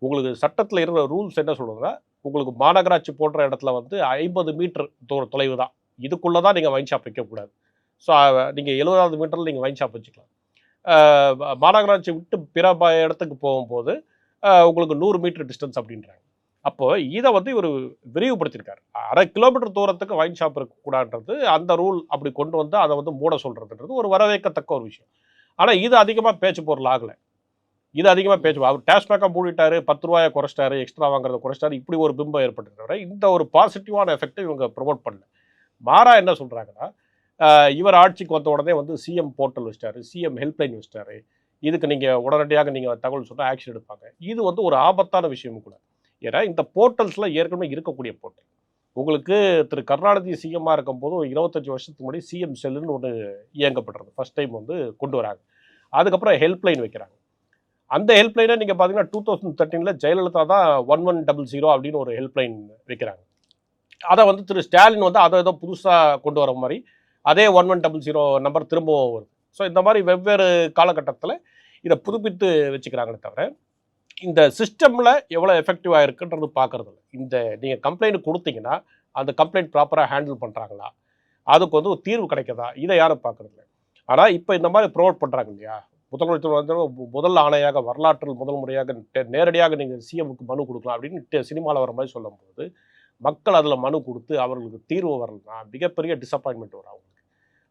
உங்களுக்கு சட்டத்தில் இருக்கிற ரூல்ஸ் என்ன சொல்லுதுன்னா, உங்களுக்கு மாநகராட்சி போன்ற இடத்துல வந்து 50 மீட்டர் தொலைவு தான், இதுக்குள்ளே தான் நீங்கள் வைன் ஷாப் வைக்கக்கூடாது. ஸோ நீங்கள் 70வது மீட்டரில் நீங்கள் வைன் ஷாப் வச்சுக்கலாம். மாநகராட்சி விட்டு பிற இடத்துக்கு போகும்போது உங்களுக்கு 100 மீட்டர் டிஸ்டன்ஸ் அப்படின்றாங்க. அப்போ இதை வந்து இவர் விரிவுபடுத்தியிருக்காரு. 1/2 கிலோமீட்டர் தூரத்துக்கு வைன் ஷாப் இருக்கக்கூடாதுன்றது அந்த ரூல் அப்படி கொண்டு வந்து அதை வந்து மூட சொல்கிறதுன்றது ஒரு வரவேற்கத்தக்க ஒரு விஷயம். ஆனால் இது அதிகமாக பேச்சு பொருள் ஆகலை. இது அதிகமாக பேச்சு அவர் டாஸ்மாகாக மூடிட்டாரு, 10 ரூபாயை குறைச்சிட்டாரு, எக்ஸ்ட்ரா வாங்குறத குறைச்சிட்டாரு, இப்படி ஒரு பிம்பம் ஏற்பட்டு இந்த ஒரு பாசிட்டிவான எஃபெக்டை இவங்க ப்ரொமோட் பண்ணல. மாறா என்ன சொல்கிறாங்கன்னா, இவர் ஆட்சிக்கு வந்த உடனே வந்து சிஎம் போர்ட்டல் வச்சிட்டாரு, சிஎம் ஹெல்ப்லைன் வச்சிட்டாரு, இதுக்கு நீங்கள் உடனடியாக நீங்கள் தகவல் சொன்னால் ஆக்ஷன் எடுப்பாங்க. இது வந்து ஒரு ஆபத்தான விஷயமும் கூட. ஏன்னா இந்த போர்ட்டல்ஸ்லாம் ஏற்கனவே இருக்கக்கூடிய போர்ட்டல். உங்களுக்கு திரு கருணாநிதி சிஎம்மாக இருக்கும்போது ஒரு 25 வருஷத்துக்கு முன்னாடி சிஎம் செல்லுன்னு ஒன்று இயங்கப்படுறது ஃபர்ஸ்ட் டைம் வந்து கொண்டு வராங்க. அதுக்கப்புறம் ஹெல்ப்லைன் வைக்கிறாங்க. அந்த ஹெல்ப்லைனை நீங்கள் பார்த்தீங்கன்னா 2013 ஜெயலலிதா தான் 1100 அப்படின்னு ஒரு ஹெல்ப்லைன் வைக்கிறாங்க. அதை வந்து திரு ஸ்டாலின் வந்து அதை ஏதோ புதுசாக கொண்டு வர மாதிரி அதே 1100 நம்பர் திரும்பவும் வருது. ஸோ இந்த மாதிரி வெவ்வேறு காலகட்டத்தில் இதை புதுப்பித்து வச்சுக்கிறாங்களே தவிர, இந்த சிஸ்டமில் எவ்வளோ எஃபெக்டிவாக இருக்குன்றது பார்க்குறது இல்லை. இந்த நீங்கள் கம்ப்ளைண்ட் கொடுத்தீங்கன்னா அந்த கம்ப்ளைண்ட் ப்ராப்பராக ஹேண்டில் பண்ணுறாங்களா, அதுக்கு வந்து ஒரு தீர்வு கிடைக்குதா, இதை யாரும் பார்க்குறது இல்லை. ஆனால் இப்போ இந்த மாதிரி ப்ரொமோட் பண்ணுறாங்க இல்லையா, முதலமைச்சர் வந்து முதல் ஆணையாக வரலாற்றில் முதல் முறையாக நேரடியாக நீங்கள் சிஎம்க்கு மனு கொடுக்கலாம் அப்படின்னு சினிமாவில் வர மாதிரி சொல்லும்போது, மக்கள் அதில் மனு கொடுத்து அவர்களுக்கு தீர்வு வரலன்னா மிகப்பெரிய டிசப்பாயின்மெண்ட் வரும் அவங்களுக்கு.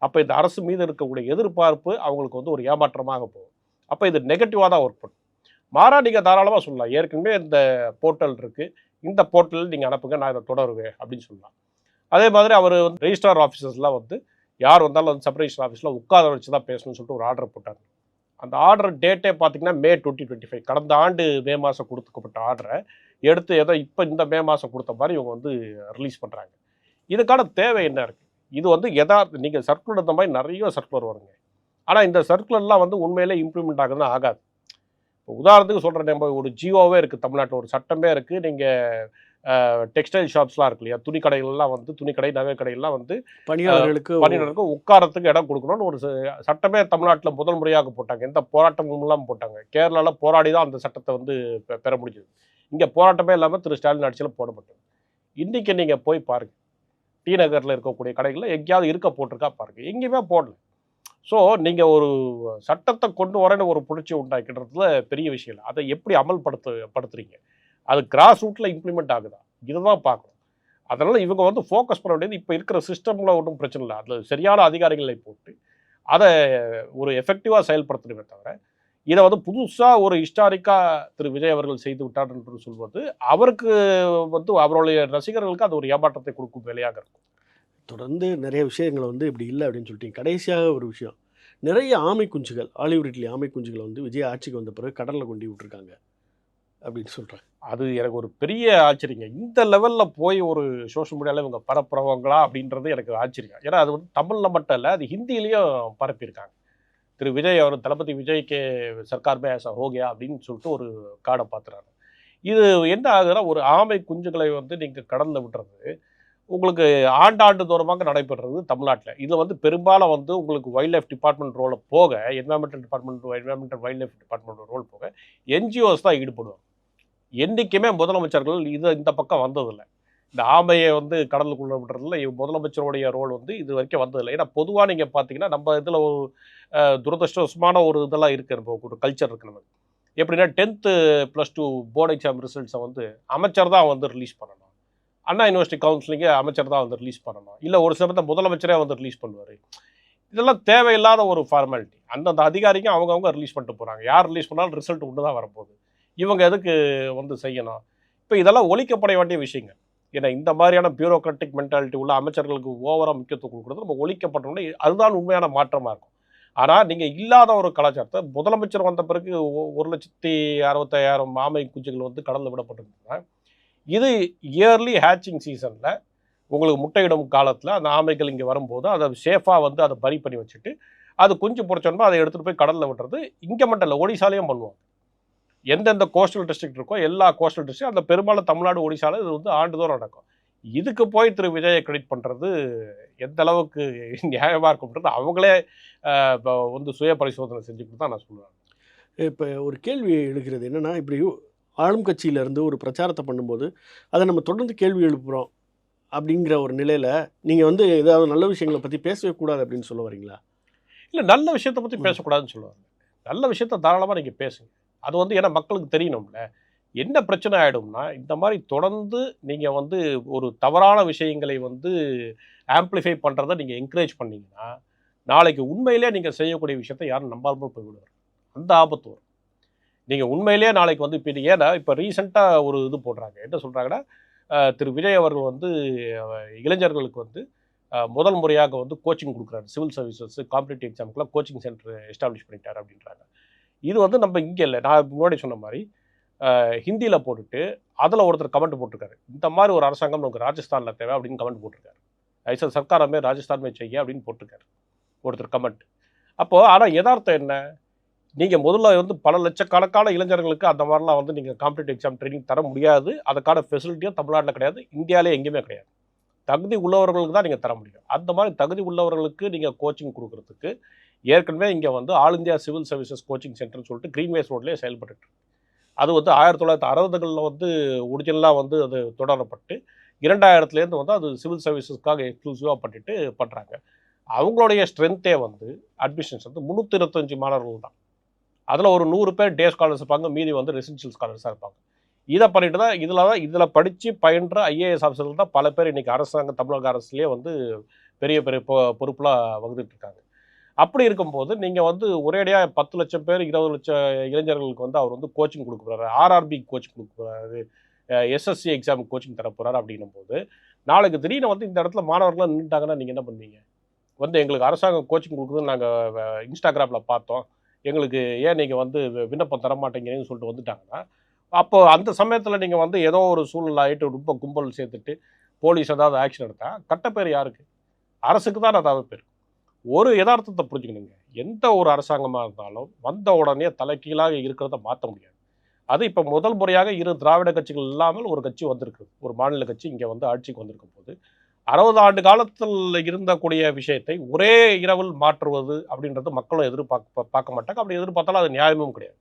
அப்போ இந்த அரசு மீது இருக்கக்கூடிய எதிர்பார்ப்பு அவங்களுக்கு வந்து ஒரு ஏமாற்றமாக போகும். அப்போ இது நெகட்டிவாக தான் ஒர்க் பண்ணும். மாறா நீங்கள் தாராளமாக சொல்லலாம், ஏற்கனவே இந்த போர்ட்டல் இருக்குது, இந்த போர்ட்டலில் நீங்கள் அனுப்புங்க, நான் இதை தொடருவேன் அப்படின்னு சொல்லலாம். அதே மாதிரி அவர் வந்து ரெஜிஸ்ட்ரார் ஆஃபீஸர்ஸ்லாம் வந்து யார் வந்தாலும் வந்து சப் ரெஜிஸ்ட்ரார் ஆஃபீஸில் உட்கார வச்சு தான் பேசணும்னு சொல்லிட்டு ஒரு ஆர்டர் போட்டாங்க. அந்த ஆர்டர் டேட்டே பார்த்தீங்கன்னா மே 2025, கடந்த ஆண்டு மே மாதம் கொடுக்கப்பட்ட ஆர்டரை எடுத்து ஏதோ இப்போ இந்த மே மாதம் கொடுத்த மாதிரி இவங்க வந்து ரிலீஸ் பண்ணுறாங்க. இதுக்கான தேவை என்ன இருக்குது? இது வந்து நீங்கள் சர்க்குலர் இந்த மாதிரி நிறைய சர்க்குலர் வருங்க. ஆனால் இந்த சர்க்குலர்லாம் வந்து உண்மையிலே இம்ப்ளிமெண்ட் ஆகுதுன்னு ஆகாது. இப்போ உதாரணத்துக்கு சொல்கிறேன், நம்ம ஒரு ஜியோவே இருக்குது தமிழ்நாட்டில், ஒரு சட்டமே இருக்குது. நீங்கள் டெக்ஸ்டைல் ஷாப்ஸ்லாம் இருக்கு இல்லையா, துணி கடைகள்லாம் வந்து துணிக்கடை நகை கடைகள்லாம் வந்து பணியாளர்களுக்கு உட்காரத்துக்கு இடம் கொடுக்கணும்னு ஒரு சட்டமே தமிழ்நாட்டில் முதல் முறையாக போட்டாங்க. எந்த போராட்டமும் இல்லாமல் போட்டாங்க. கேரளாவில் போராடி தான் அந்த சட்டத்தை வந்து பெற முடிஞ்சது. இங்கே போராட்டமே இல்லாமல் திரு ஸ்டாலின் ஆட்சியில் போடப்பட்டது. இன்றைக்கி நீங்கள் போய் பாருங்கள், டி நகரில் இருக்கக்கூடிய கடைகளில் எங்கேயாவது இருக்க போட்டிருக்கா பாருங்கள், எங்கேயுமே போடல. ஸோ நீங்கள் ஒரு சட்டத்தை கொண்டு வரேன்னு ஒரு புரட்சி உண்டாக்கின்றதுல பெரிய விஷயம் இல்லை. அதை எப்படி படுத்துறீங்க, அது கிராஸ் ரூட்டில் இம்ப்ளிமெண்ட் ஆகுதா, இதை தான் பார்க்கணும். அதனால் இவங்க வந்து ஃபோக்கஸ் பண்ண வேண்டியது இப்போ இருக்கிற சிஸ்டமில் ஒன்றும் பிரச்சனை இல்லை, அதில் சரியான அதிகாரிகளை போட்டு அதை ஒரு எஃபெக்டிவாக செயல்படுத்தணுமே தவிர, இதை வந்து புதுசாக ஒரு ஹிஸ்டாரிக்காக திரு விஜய் அவர்கள் செய்து விட்டார் என்று சொல்வது அவருக்கு வந்து அவருடைய ரசிகர்களுக்கு அது ஒரு ஏமாற்றத்தை கொடுக்கும் வேலையாக இருக்கும். தொடர்ந்து நிறைய விஷயங்களை வந்து இப்படி இல்லை அப்படின்னு சொல்லிட்டீங்க. கடைசியாக ஒரு விஷயம், நிறைய ஆமை குஞ்சுகள், ஆலிவ் ரிட்லி ஆமை குஞ்சுகளை வந்து விஜய் ஆட்சிக்கு வந்த பிறகு கடலில் கொண்டு விட்டுருக்காங்க அப்படின்னு சொல்கிறேன். அது எனக்கு ஒரு பெரிய ஆச்சரியங்க. இந்த லெவலில் போய் ஒரு சோஷியல் மீடியாவில் இவங்க பரப்புறவங்களா அப்படின்றது எனக்கு ஆச்சரியம். ஏன்னா அது வந்து தமிழில் மட்டும் இல்லை, அது ஹிந்தியிலையும் பரப்பியிருக்காங்க. திரு விஜய் அவர் தளபதி விஜய்க்கு சர்க்கார் மே ஐசா ஹோ கயா அப்படின்னு சொல்லிட்டு ஒரு கார்டை பார்த்துறாங்க. இது என்ன ஆகுதுன்னா, ஒரு ஆமை குஞ்சுகளை வந்து நீங்கள் கடலில் விட்டுறது உங்களுக்கு ஆண்டாண்டு தூரமாக நடைபெறுறது தமிழ்நாட்டில். இதில் வந்து பெரும்பாலும் வந்து உங்களுக்கு வைல்ட் லைஃப் டிபார்ட்மெண்ட் ரோலை போக, environmental wild life department role போக என்ஜிஓஸ் தான் ஈடுபடுவாங்க. என்றைக்குமே முதலமைச்சர்கள் இந்த பக்கம் வந்ததில்லை. இந்த ஆமையை வந்து கடலுக்குள்ளே விடுறதுல முதலமைச்சருடைய ரோல் வந்து இது வரைக்கும் வந்ததில்லை. ஏன்னா பொதுவாக நீங்கள் பார்த்தீங்கன்னா நம்ம இதில் ஒரு துரதிருஷ்டவசமான ஒரு இதெல்லாம் இருக்குது, நம்ம ஒரு கல்ச்சர் இருக்குது நமக்கு. எப்படின்னா 10th +2 போர்டு எக்ஸாம் ரிசல்ட்ஸை வந்து அமைச்சர் தான் வந்து ரிலீஸ் பண்ணணும். அண்ணா யூனிவர்சிட்டி கவுன்சிலிங்கே அமைச்சர் தான் வந்து ரிலீஸ் பண்ணணும். இல்லை ஒரு சில முதலமைச்சரே வந்து ரிலீஸ் பண்ணுவார். இதெல்லாம் தேவையில்லாத ஒரு ஃபார்மாலிட்டி. அந்தந்த அதிகாரிக்கும் அவங்கவுங்க ரிலீஸ் பண்ணிட்டு போகிறாங்க. யார் ரிலீஸ் பண்ணாலும் ரிசல்ட் ஒன்று தான் வரப்போகுது. இவங்க எதுக்கு வந்து செய்யணும்? இப்போ இதெல்லாம் ஒழிக்கப்பட வேண்டிய விஷயங்கள். ஏன்னா இந்த மாதிரியான பியூரோக்ராட்டிக் மென்டாலிட்டி உள்ள அமைச்சர்களுக்கு ஓவராக முக்கியத்துவம் கொடுக்குறது நம்ம ஒழிக்கப்பட்டோம்னா அதுதான் உண்மையான மாற்றமாக இருக்கும். ஆனால் நீங்கள் இல்லாத ஒரு கலாச்சாரத்தை முதலமைச்சர் வந்த பிறகு 1,65,000 ஆமை குஞ்சுகள் வந்து கடலில் விடப்பட்டிருந்தாங்க. இது இயர்லி ஹேச்சிங் சீசனில் உங்களுக்கு முட்டையிடும் காலத்தில் அந்த ஆமைகள் இங்கே வரும்போது அதை சேஃபாக வந்து அதை பறி பண்ணி வச்சுட்டு அது குஞ்சு பொறிச்சோன்னா அதை எடுத்துகிட்டு போய் கடலில் விட்டுறது. இங்கே மட்டும் இல்லை, ஒடிசாலையும் பண்ணுவாங்க. எந்தெந்த கோஸ்டல் டிஸ்ட்ரிக்ட் இருக்கோ எல்லா கோஸ்டல் டிஸ்ட்ரிக்ட், அந்த பெரும்பாலும் தமிழ்நாடு ஒடிசாவில் இது வந்து ஆண்டுதோறும் நடக்கும். இதுக்கு போய் திரு விஜயை கிரெடிட் பண்ணுறது எந்த அளவுக்கு நியாயமாக இருக்கும்ன்றது அவங்களே இப்போ வந்து சுய பரிசோதனை செஞ்சுக்கிட்டு தான் நான் சொல்லுவேன். இப்போ ஒரு கேள்வி எழுகிறது என்னென்னா, இப்படி ஆளும் கட்சியிலேருந்து ஒரு பிரச்சாரத்தை பண்ணும்போது அதை நம்ம தொடர்ந்து கேள்வி எழுப்புகிறோம் அப்படிங்கிற ஒரு நிலையில் நீங்கள் வந்து ஏதாவது நல்ல விஷயங்களை பற்றி பேசவே கூடாது அப்படின்னு சொல்ல வரீங்களா? இல்லை, நல்ல விஷயத்தை பற்றி பேசக்கூடாதுன்னு சொல்லுவாங்க. நல்ல விஷயத்த தாராளமாக நீங்கள் பேசுங்க. அது வந்து ஏன்னா மக்களுக்கு தெரியணும்ல. என்ன பிரச்சனை ஆகிடும்னா, இந்த மாதிரி தொடர்ந்து நீங்கள் வந்து ஒரு தவறான விஷயங்களை வந்து ஆம்ப்ளிஃபை பண்ணுறதை நீங்கள் என்கரேஜ் பண்ணிங்கன்னா, நாளைக்கு உண்மையிலே நீங்கள் செய்யக்கூடிய விஷயத்தை யாரும் நம்பாமல் போய்விடுவார். அந்த ஆபத்து வரும். நீங்கள் உண்மையிலே நாளைக்கு வந்து இப்போ ஏன்னா இப்போ ரீசெண்டாக ஒரு இது போடுறாங்க. என்ன சொல்கிறாங்கன்னா, திரு விஜய் அவர்கள் வந்து இளைஞர்களுக்கு வந்து முதல் முறையாக வந்து கோச்சிங் கொடுக்குறாரு. சிவில் சர்வீசஸ் காம்படிட்டிவ் எக்ஸாமுக்குலாம் கோச்சிங் சென்டர் எஸ்டாப்ளிஷ் பண்ணிட்டார் அப்படின்றாங்க. இது வந்து நம்ம இங்கே இல்லை, நான் முன்னாடி சொன்ன மாதிரி ஹிந்தியில் போட்டுட்டு அதில் ஒருத்தர் கமெண்ட் போட்டிருக்காரு. இந்த மாதிரி ஒரு அரசாங்கம் நமக்கு ராஜஸ்தானில் தேவை அப்படின்னு கமெண்ட் போட்டிருக்காரு. ஐசா சர்க்காரமே ராஜஸ்தான் செய்ய அப்படின்னு போட்டிருக்காரு ஒருத்தர் கமெண்ட். அப்போது ஆனால் யதார்த்தம் என்ன, நீங்கள் முதல்ல வந்து பல லட்சக்கணக்கான இளைஞர்களுக்கு அந்த மாதிரிலாம் வந்து நீங்கள் காம்படிட்டிவ் எக்ஸாம் ட்ரைனிங் தர முடியாது. அதுக்கான ஃபெசிலிட்டியும் தமிழ்நாட்டில் கிடையாது, இந்தியாவிலே எங்கேயுமே கிடையாது. தகுதி உள்ளவர்களுக்கு தான் நீங்கள் தர முடியும். அந்த மாதிரி தகுதி உள்ளவர்களுக்கு நீங்கள் கோச்சிங் கொடுக்குறதுக்கு ஏற்கனவே இங்கே வந்து all India civil services coaching சென்டர்னு சொல்லிட்டு கிரீன்வேஸ் ரோட்லேயே செயல்பட்டு, அது வந்து 1960களில் வந்து ஒரிஜினலாக வந்து அது தொடரப்பட்டு 2000லேருந்து வந்து அது சிவில் சர்வீசஸ்க்காக எக்ஸ்க்ளூசிவாக பண்ணிட்டு பண்ணுறாங்க. அவங்களுடைய ஸ்ட்ரென்த்தே வந்து அட்மிஷன்ஸ் வந்து 325 மாணவர்கள் தான். அதில் ஒரு 100 பேர் டே ஸ்காலர்ஸ் இருப்பாங்க, மீதி வந்து ரெசிடென்ஷியல் ஸ்காலர்ஸாக இருப்பாங்க. இதை பண்ணிட்டு தான் இதில் படித்து பயின்ற ஐஏஎஸ் ஆஃபீஸர்கள் தான் பல பேர் இன்றைக்கி அரசாங்கம் தமிழக அரசுலேயே வந்து பெரிய பெரிய பொறுப்பெலாம் வகுத்துட்டு இருக்காங்க. அப்படி இருக்கும்போது நீங்கள் வந்து ஒரேடியாக 10 லட்சம் பேர் 20 லட்சம் இளைஞர்களுக்கு வந்து அவர் வந்து கோச்சிங் கொடுக்க போகிறாரு, ஆர்ஆர்பி கோச்சிங் கொடுக்க போகிறாரு, எஸ்எஸ்சி எக்ஸாமுக்கு கோச்சிங் தர போகிறாரு. அப்படின்னும் போது நாளைக்கு திடீர்னு வந்து இந்த இடத்துல மாணவர்கள்லாம் நின்றுட்டாங்கன்னா நீங்கள் என்ன பண்ணுவீங்க? வந்து எங்களுக்கு அரசாங்கம் கோச்சிங் கொடுக்குதுன்னு நாங்கள் இன்ஸ்டாகிராமில் பார்த்தோம், எங்களுக்கு ஏன் நீங்கள் வந்து விண்ணப்பம் தர மாட்டேங்கிறீங்கன்னு சொல்லிட்டு வந்துட்டாங்கன்னா, அப்போ அந்த சமயத்தில் நீங்கள் வந்து ஏதோ ஒரு சூழ்நிலை ஆகிட்டு ரொம்ப கும்பல் சேர்த்துட்டு போலீஸ் ஏதாவது ஆக்ஷன் எடுத்தால் கட்டப்பேர் யாருக்கு? அரசுக்கு தான் அதாவது பேர். ஒரு யதார்த்தத்தை புரிஞ்சுக்கணுங்க, எந்த ஒரு அரசாங்கமாக இருந்தாலும் வந்த உடனே தலைகீழாக இருக்கிறத மாற்ற முடியாது. அது இப்போ முதல் முறையாக 2 திராவிட கட்சிகள் இல்லாமல் ஒரு கட்சி வந்திருக்கு, ஒரு மாநில கட்சி இங்கே வந்து ஆட்சிக்கு வந்திருக்கும் போது 60 ஆண்டு காலத்தில் இருந்தக்கூடிய விஷயத்தை ஒரே இரவில் மாற்றுவது அப்படின்றது மக்களும் பார்க்க மாட்டாங்க. அப்படி எதிர்பார்த்தாலும் அது நியாயமும் கிடையாது.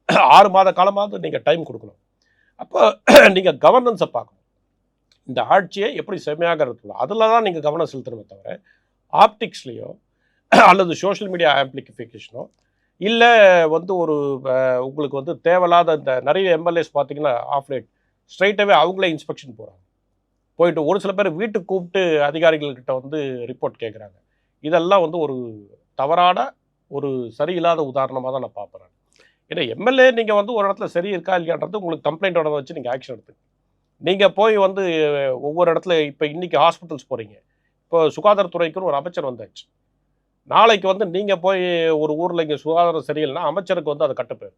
6 மாத காலமாவது நீங்கள் டைம் கொடுக்கணும். அப்போ நீங்கள் கவர்னன்ஸை பார்க்கணும். இந்த ஆட்சியை எப்படி செம்மையாக இருக்கலாம் அதில் தான் நீங்கள் கவனம் செலுத்தணுமே தவிர ஆப்டிக்ஸ்லேயோ அல்லது சோஷியல் மீடியா ஆம்பிளிஃபிகேஷனோ இல்லை வந்து ஒரு உங்களுக்கு வந்து தேவையில்லாத இந்த நிறைய எம்எல்ஏஸ் பார்த்தீங்கன்னா ஆஃப் லேட் ஸ்ட்ரைட்டாகவே அவங்களே இன்ஸ்பெக்ஷன் போகிறாங்க. போயிட்டு ஒரு சில பேர் வீட்டுக்கு கூப்பிட்டு அதிகாரிகள்கிட்ட வந்து ரிப்போர்ட் கேட்குறாங்க. இதெல்லாம் வந்து ஒரு தவறான ஒரு சரியில்லாத உதாரணமாக தான் நான் பார்க்குறேன். ஏன்னா எம்எல்ஏ நீங்கள் வந்து ஒரு இடத்துல சரி இருக்கா இல்லையான்றது உங்களுக்கு கம்ப்ளைண்ட்டோட வச்சு நீங்கள் ஆக்ஷன் எடுத்து நீங்கள் போய் வந்து ஒவ்வொரு இடத்துல இப்போ இன்றைக்கி ஹாஸ்பிட்டல்ஸ் போகிறீங்க, இப்போ சுகாதாரத்துறைக்குன்னு ஒரு அமைச்சர் வந்தாச்சு. நாளைக்கு வந்து நீங்கள் போய் ஒரு ஊரில் இங்கே சுகாதாரம் சரியில்லைன்னா அமைச்சருக்கு வந்து அதை கட்டுப்பார்.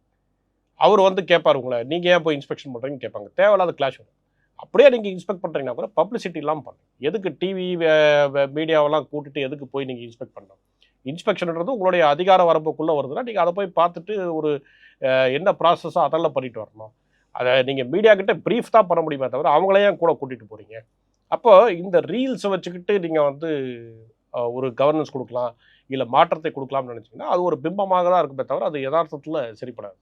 அவர் வந்து கேட்பார் உங்களை, நீங்கள் ஏன் போய் இன்ஸ்பெக்ஷன் பண்ணுறீங்கன்னு கேட்பாங்க. தேவையில்லாத கிளாஷ் வரும். அப்படியே நீங்கள் இன்ஸ்பெக்ட் பண்ணுறீங்கன்னா கூட பப்ளிசிட்டி இல்லாமல் பண்ணுங்க. எதுக்கு டிவி மீடியாவெல்லாம் கூட்டிட்டு எதுக்கு போய் நீங்கள் இன்ஸ்பெக்ட் பண்ணணும்? இன்ஸ்பெக்ஷன்ன்றது உங்களுடைய அதிகார வரம்புக்குள்ளே வருதுன்னா நீங்கள் அதை போய் பார்த்துட்டு ஒரு என்ன ப்ராசஸோ அதெல்லாம் பண்ணிட்டு வரணும். அதை நீங்கள் மீடியா கிட்ட ப்ரீஃப் தான் பண்ண முடியுமே தவிர அவங்களையும் கூட கூட்டிகிட்டு போகிறீங்க. அப்போ இந்த ரீல்ஸை வச்சுக்கிட்டு நீங்கள் வந்து ஒரு கவர்னன்ஸ் கொடுக்கலாம் இல்லை மாற்றத்தை கொடுக்கலாம்னு நினச்சிங்கன்னா அது ஒரு பிம்பமாக தான் இருக்குமே தவிர அது யதார்த்தத்தில் சரிப்படாது.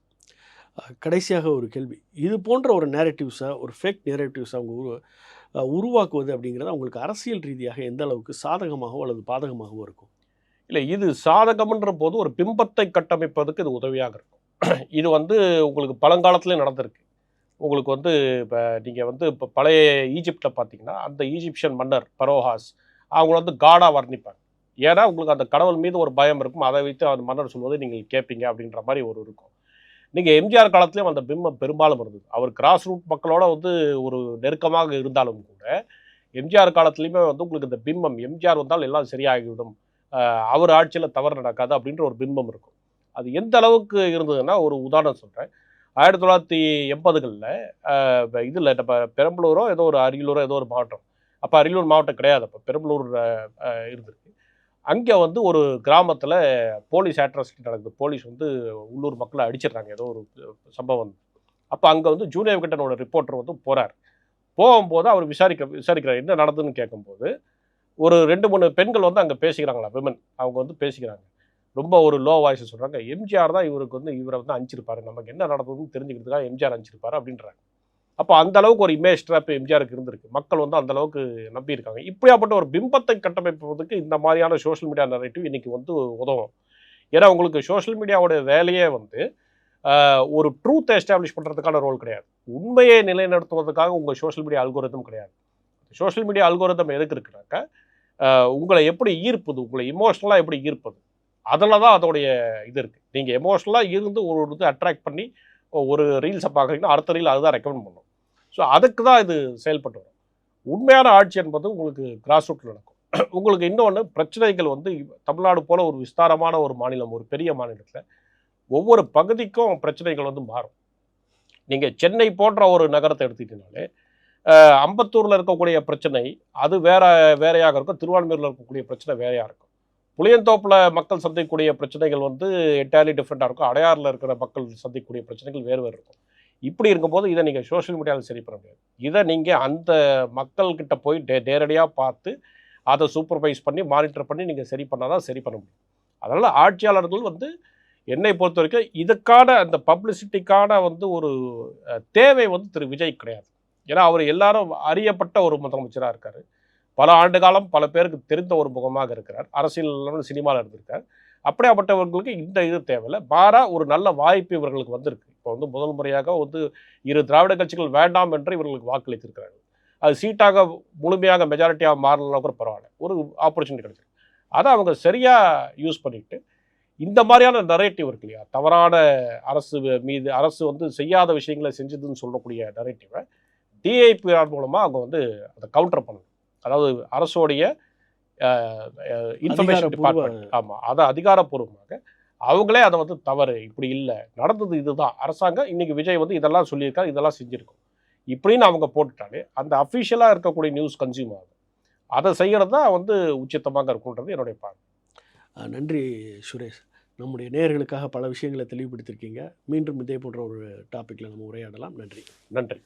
கடைசியாக ஒரு கேள்வி, இது போன்ற ஒரு நேரட்டிவ்ஸை ஒரு ஃபேக் நேரட்டிவ்ஸை அவங்க உருவாக்குவது அப்படிங்கிறது அவங்களுக்கு அரசியல் ரீதியாக எந்த அளவுக்கு சாதகமாகவோ அல்லது பாதகமாகவோ இருக்கும்? இல்லை, இது சாதகம்ன்ற போது ஒரு பிம்பத்தை கட்டமைப்பதுக்கு இது உதவியாக இருக்கும். இது வந்து உங்களுக்கு பழங்காலத்துலேயும் நடந்திருக்கு. உங்களுக்கு வந்து இப்போ நீங்கள் வந்து இப்போ பழைய ஈஜிப்டில் பார்த்தீங்கன்னா அந்த ஈஜிப்சியன் மன்னர் பரோஹாஸ் அவங்கள வந்து காடாக வர்ணிப்பாங்க. ஏன்னா உங்களுக்கு அந்த கடவுள் மீது ஒரு பயம் இருக்கும், அதை வைத்து அந்த மன்னர் சொல்வதை நீங்கள் கேட்பீங்க அப்படின்ற மாதிரி ஒரு இருக்கும். நீங்கள் எம்ஜிஆர் காலத்துலேயும் அந்த பிம்பம் பெரும்பாலும் இருந்தது. அவர் கிராஸ் ரூட் மக்களோட வந்து ஒரு நெருக்கமாக இருந்தாலும் கூட எம்ஜிஆர் காலத்துலேயுமே வந்து உங்களுக்கு இந்த பிம்பம் எம்ஜிஆர் வந்தால் எல்லாம் சரியாகிவிடும், அவர் ஆட்சியில் தவறு நடக்காது அப்படின்ற ஒரு பிம்பம் இருக்கும். அது எந்த அளவுக்கு இருந்ததுன்னா, ஒரு உதாரணம் சொல்கிறேன். 1980களில் இதில் நம்ம பெரம்பலூரோ ஏதோ ஒரு அரியலூரோ ஏதோ ஒரு மாவட்டம், அப்போ அரியலூர் மாவட்டம் கிடையாது, அப்போ பெரம்பலூர் இருந்திருக்கு. அங்கே வந்து ஒரு கிராமத்தில் போலீஸ் அட்ராசிட்டி நடக்குது. போலீஸ் வந்து உள்ளூர் மக்களை அடிச்சிடுறாங்க, ஏதோ ஒரு சம்பவம். அப்போ அங்கே வந்து ஜூனியர் விகடனோட ரிப்போர்ட்டர் வந்து போகிறார். போகும்போது அவர் விசாரிக்கிறார் என்ன நடந்ததுன்னு கேட்கும்போது, ஒரு 2-3 பெண்கள் வந்து அங்கே பேசிக்கிறாங்களா, விமன். அவங்க வந்து பேசிக்கிறாங்க. ரொம்ப ஒரு லோ வாய்ஸ் சொல்கிறாங்க, எம்ஜிஆர் தான் இவருக்கு வந்து இவரை வந்து அனுப்பிச்சிருப்பாரு, நமக்கு என்ன நடந்ததுன்னு தெரிஞ்சுக்கிறதுக்காக எம்ஜிஆர் அனுப்பிச்சிருப்பாரு அப்படின்றாங்க. அப்போ அந்த அளவுக்கு ஒரு இமேஜ் ட்ராப் எம்ஜிஆருக்கு இருந்திருக்கு. மக்கள் வந்து அந்த அளவுக்கு நம்பியிருக்காங்க. இப்படியாப்பட்ட ஒரு பிம்பத்தை கட்டமைப்பதற்கு இந்த மாதிரியான சோஷியல் மீடியா நரேட்டிவ் இன்னைக்கு வந்து உதவும். ஏன்னா உங்களுக்கு சோஷியல் மீடியாவோட வேலையே வந்து ஒரு ட்ரூத் எஸ்டாப்ளிஷ் பண்ணுறதுக்கான ரோல் கிடையாது. உண்மையை நிலைநிறுத்துவதற்காக உங்கள் சோஷியல் மீடியா அல்கோரிதம் கிடையாது. சோஷியல் மீடியா அல்கோரிதம் எதுக்கு இருக்குனாக்கா, உங்களை எப்படி ஈர்ப்புது, உங்களை இமோஷனலாக எப்படி ஈர்ப்பது, அதில் தான் அதோடைய இது இருக்குது. நீங்கள் எமோஷனலாக இருந்து ஒரு இது அட்ராக்ட் பண்ணி ஒரு ரீல்ஸை பார்க்குறீங்கன்னா அடுத்த ரீல் அதுதான் ரெக்கமெண்ட் பண்ணும். ஸோ அதுக்கு தான் இது செயல்பட்டு வரும். உண்மையான ஆட்சி என்பது உங்களுக்கு கிராஸ் ரூட்டில் நடக்கும். உங்களுக்கு இன்னொன்று பிரச்சனைகள் வந்து தமிழ்நாடு போல் ஒரு விஸ்தாரமான ஒரு மாநிலம், ஒரு பெரிய மாநிலத்தில் ஒவ்வொரு பகுதிக்கும் பிரச்சனைகள் வந்து மாறும். நீங்கள் சென்னை போன்ற ஒரு நகரத்தை எடுத்துக்கிட்டீங்கனாலே அம்பத்தூரில் இருக்கக்கூடிய பிரச்சனை அது வேறையாக இருக்கும், திருவான்மையூரில் இருக்கக்கூடிய பிரச்சனை வேறையாக இருக்கும். புளியந்தோப்பில் மக்கள் சந்திக்கக்கூடிய பிரச்சனைகள் வந்து என்டையர்லி டிஃப்ரெண்ட்டாக இருக்கும். அடையாறில் இருக்கிற மக்கள் சந்திக்கக்கூடிய பிரச்சனைகள் வேறு இருக்கும். இப்படி இருக்கும்போது இதை நீங்கள் சோஷியல் மீடியாவில் சரி பண்ண முடியாது. இதை நீங்கள் அந்த மக்கள்கிட்ட போய் நேரடியாக பார்த்து அதை சூப்பர்வைஸ் பண்ணி மானிட்டர் பண்ணி நீங்கள் சரி பண்ணால் தான் சரி பண்ண முடியும். அதனால் ஆட்சியாளர்கள் வந்து என்னை பொறுத்த வரைக்கும் இதுக்கான அந்த பப்ளிசிட்டிக்கான வந்து ஒரு தேவை வந்து திரு விஜய் கிடையாது. ஏன்னா அவர் எல்லாரும் அறியப்பட்ட ஒரு முதலமைச்சராக இருக்கார். பல ஆண்டு காலம் பல பேருக்கு தெரிந்த ஒரு முகமாக இருக்கிறார். அரசியல் சினிமாவில் இருந்திருக்கார். அப்படியாப்பட்டவர்களுக்கு இந்த இது தேவையில்லை. மாறா ஒரு நல்ல வாய்ப்பு இவர்களுக்கு வந்திருக்கு. இப்போ வந்து முதல் முறையாக வந்து 2 திராவிட கட்சிகள் வேண்டாம் என்று இவர்களுக்கு வாக்களித்திருக்கிறார்கள். அது சீட்டாக முழுமையாக மெஜாரிட்டியாக மாறலாம் கூட பரவாயில்ல, ஒரு ஆப்பர்ச்சுனிட்டி கிடைச்சிருக்கு. அதை அவங்க சரியாக யூஸ் பண்ணிட்டு இந்த மாதிரியான நரேட்டிவ் இருக்கு இல்லையா, தவறான அரசு மீது அரசு வந்து செய்யாத விஷயங்களை செஞ்சதுன்னு சொல்லக்கூடிய நரேட்டிவை டிஐபிஆர் மூலமாக அவங்க வந்து அதை கவுண்டர் பண்ணணும். அதாவது அரசோடைய இன்ஃபர்மேஷன் டிபார்ட்மெண்ட், ஆமாம், அதை அதிகாரப்பூர்வமாக அவங்களே அதை வந்து தவறு, இப்படி இல்லை, நடந்தது இதுதான், அரசாங்கம் இன்னைக்கு விஜய் வந்து இதெல்லாம் சொல்லியிருக்காரு, இதெல்லாம் செஞ்சுருக்கோம் இப்படின்னு அவங்க போட்டுட்டாலே அந்த அஃபிஷியலாக இருக்கக்கூடிய நியூஸ் கன்சியூம் ஆகும். அதை செய்கிறது தான் வந்து உச்சித்தமாக இருக்குன்றது என்னுடைய பார்வை. நன்றி சுரேஷ். நம்முடைய நேயர்களுக்காக பல விஷயங்களை தெளிவுபடுத்தியிருக்கீங்க. மீண்டும் இதே போன்ற ஒரு டாப்பிக்கில் நம்ம உரையாடலாம். நன்றி. நன்றி.